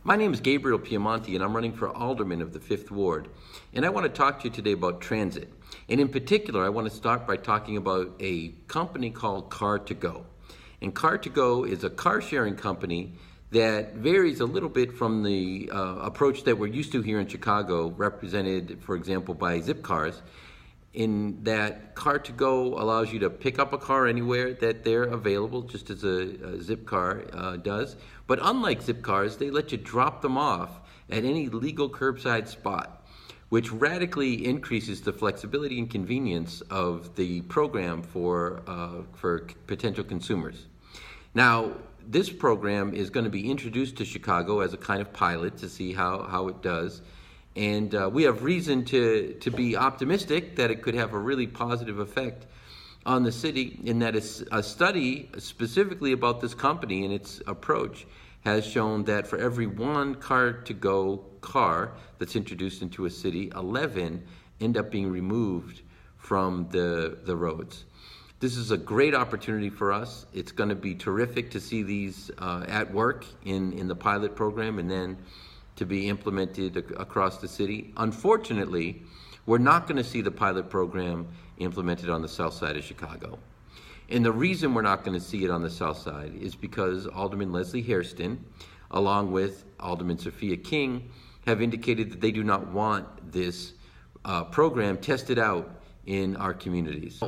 My name is Gabriel Piemonte, and I'm running for Alderman of the 5th Ward. And I want to talk to you today about transit. And in particular, I want to start by talking about a company called Car2go. And Car2go is a car-sharing company that varies a little bit from the approach that we're used to here in Chicago, represented, for example, by zip cars, in that Car2go allows you to pick up a car anywhere that they're available, just as a zip car does. But unlike zip cars, they let you drop them off at any legal curbside spot, which radically increases the flexibility and convenience of the program for potential consumers. Now, this program is going to be introduced to Chicago as a kind of pilot to see how it does. And we have reason to be optimistic that it could have a really positive effect on the city, in that a study specifically about this company and its approach has shown that for every one Car2go car that's introduced into a city, 11 end up being removed from the roads. This is a great opportunity for us. It's going to be terrific to see these at work in the pilot program and then to be implemented across the city. Unfortunately, we're not going to see the pilot program implemented on the south side of Chicago. And the reason we're not going to see it on the south side is because Alderman Leslie Hairston, along with Alderman Sophia King, have indicated that they do not want this program tested out in our communities.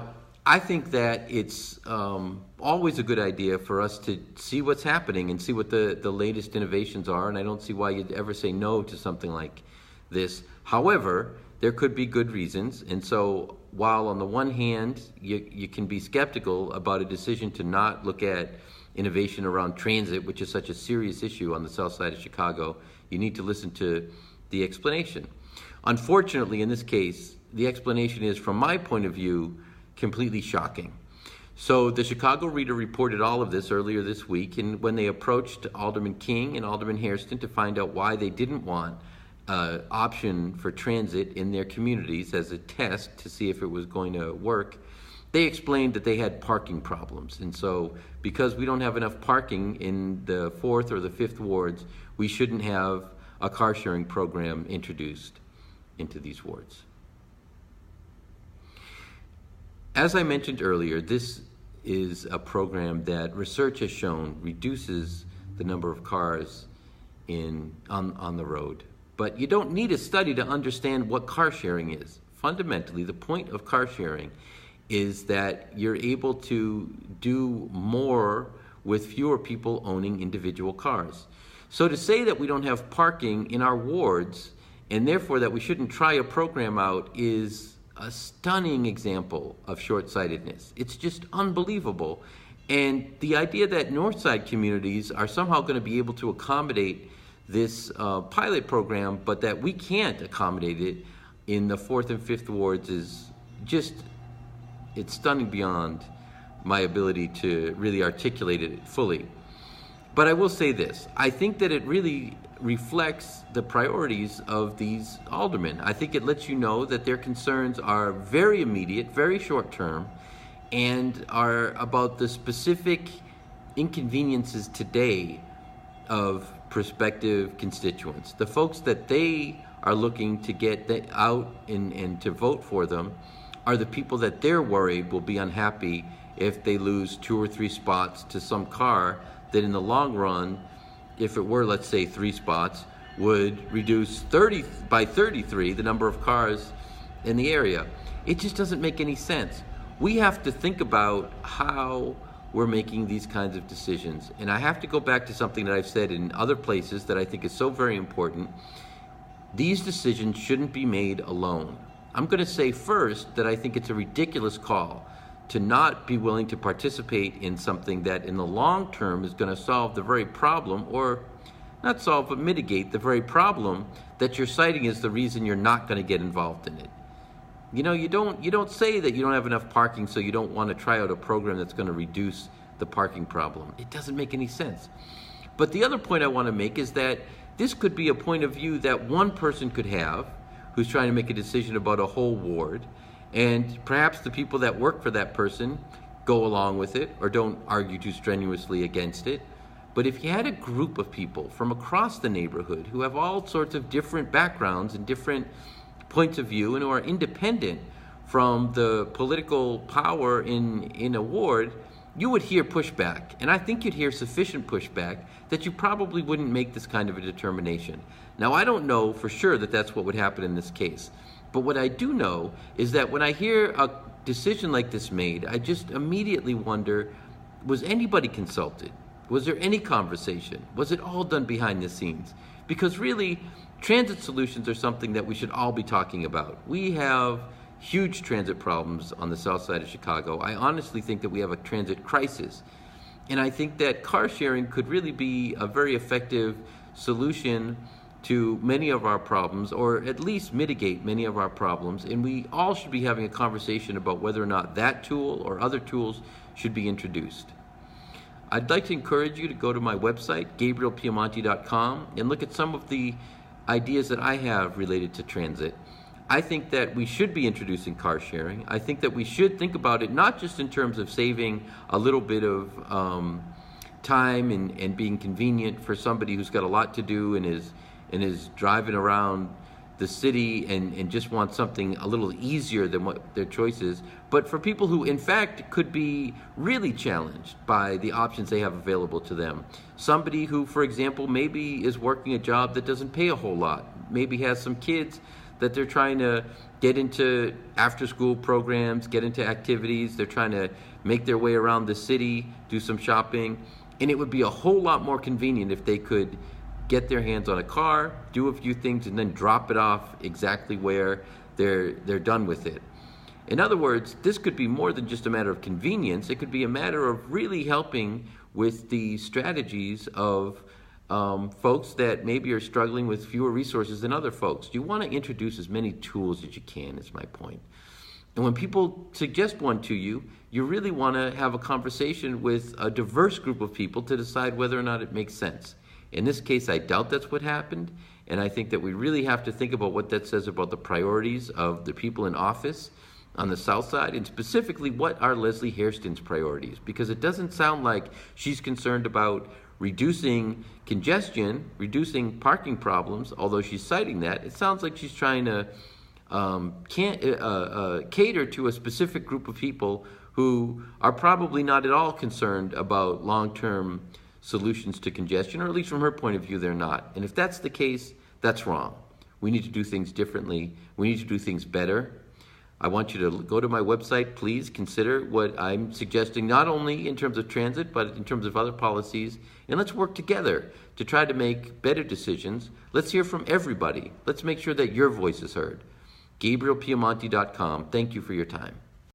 I think that it's always a good idea for us to see what's happening and see what the latest innovations are, and I don't see why you'd ever say no to something like this. However, there could be good reasons, and so while on the one hand you can be skeptical about a decision to not look at innovation around transit, which is such a serious issue on the south side of Chicago, you need to listen to the explanation. Unfortunately, in this case, the explanation is, from my point of view, completely shocking. So the Chicago Reader reported all of this earlier this week, and when they approached Alderman King and Alderman Hairston to find out why they didn't want an option for transit in their communities as a test to see if it was going to work, they explained that they had parking problems. And so because we don't have enough parking in the 4th or the 5th wards, we shouldn't have a car sharing program introduced into these wards. As I mentioned earlier, this is a program that research has shown reduces the number of cars on the road. But you don't need a study to understand what car sharing is. Fundamentally, the point of car sharing is that you're able to do more with fewer people owning individual cars. So to say that we don't have parking in our wards and therefore that we shouldn't try a program out is a stunning example of short-sightedness. It's just unbelievable. And the idea that north side communities are somehow going to be able to accommodate this pilot program, but that we can't accommodate it in the 4th and 5th wards is just, it's stunning beyond my ability to really articulate it fully. But I will say this, I think that it really reflects the priorities of these aldermen. I think it lets you know that their concerns are very immediate, very short term, and are about the specific inconveniences today of prospective constituents. The folks that they are looking to get out and to vote for them are the people that they're worried will be unhappy if they lose 2 or 3 spots to some car that in the long run, if it were, let's say, 3 spots, would reduce by 33 the number of cars in the area. It just doesn't make any sense. We have to think about how we're making these kinds of decisions. And I have to go back to something that I've said in other places that I think is so very important. These decisions shouldn't be made alone. I'm going to say first that I think it's a ridiculous call to not be willing to participate in something that in the long term is going to solve the very problem, or not solve, but mitigate the very problem that you're citing as the reason you're not going to get involved in it. You know, you don't say that you don't have enough parking so you don't want to try out a program that's going to reduce the parking problem. It doesn't make any sense. But the other point I want to make is that this could be a point of view that one person could have who's trying to make a decision about a whole ward, and perhaps the people that work for that person go along with it or don't argue too strenuously against it. But if you had a group of people from across the neighborhood who have all sorts of different backgrounds and different points of view and who are independent from the political power in a ward, you would hear pushback. And I think you'd hear sufficient pushback that you probably wouldn't make this kind of a determination. Now, I don't know for sure that that's what would happen in this case. But what I do know is that when I hear a decision like this made, I just immediately wonder, was anybody consulted? Was there any conversation? Was it all done behind the scenes? Because really, transit solutions are something that we should all be talking about. We have huge transit problems on the south side of Chicago. I honestly think that we have a transit crisis. And I think that car sharing could really be a very effective solution to many of our problems, or at least mitigate many of our problems. And we all should be having a conversation about whether or not that tool or other tools should be introduced. I'd like to encourage you to go to my website, GabrielPiemonte.com, and look at some of the ideas that I have related to transit. I think that we should be introducing car sharing. I think that we should think about it not just in terms of saving a little bit of time and being convenient for somebody who's got a lot to do and is driving around the city and just wants something a little easier than what their choice is, but for people who in fact could be really challenged by the options they have available to them. Somebody who, for example, maybe is working a job that doesn't pay a whole lot, maybe has some kids that they're trying to get into after-school programs, get into activities, they're trying to make their way around the city, do some shopping, and it would be a whole lot more convenient if they could get their hands on a car, do a few things, and then drop it off exactly where they're done with it. In other words, this could be more than just a matter of convenience. It could be a matter of really helping with the strategies of folks that maybe are struggling with fewer resources than other folks. You want to introduce as many tools as you can, is my point. And when people suggest one to you, you really want to have a conversation with a diverse group of people to decide whether or not it makes sense. In this case, I doubt that's what happened, and I think that we really have to think about what that says about the priorities of the people in office on the south side, and specifically what are Leslie Hairston's priorities, because it doesn't sound like she's concerned about reducing congestion, reducing parking problems, although she's citing that. It sounds like she's trying to cater to a specific group of people who are probably not at all concerned about long-term solutions to congestion, or at least from her point of view, they're not. And if that's the case, that's wrong. We need to do things differently. We need to do things better. I want you to go to my website. Please consider what I'm suggesting, not only in terms of transit, but in terms of other policies. And let's work together to try to make better decisions. Let's hear from everybody. Let's make sure that your voice is heard. GabrielPiemonte.com. Thank you for your time.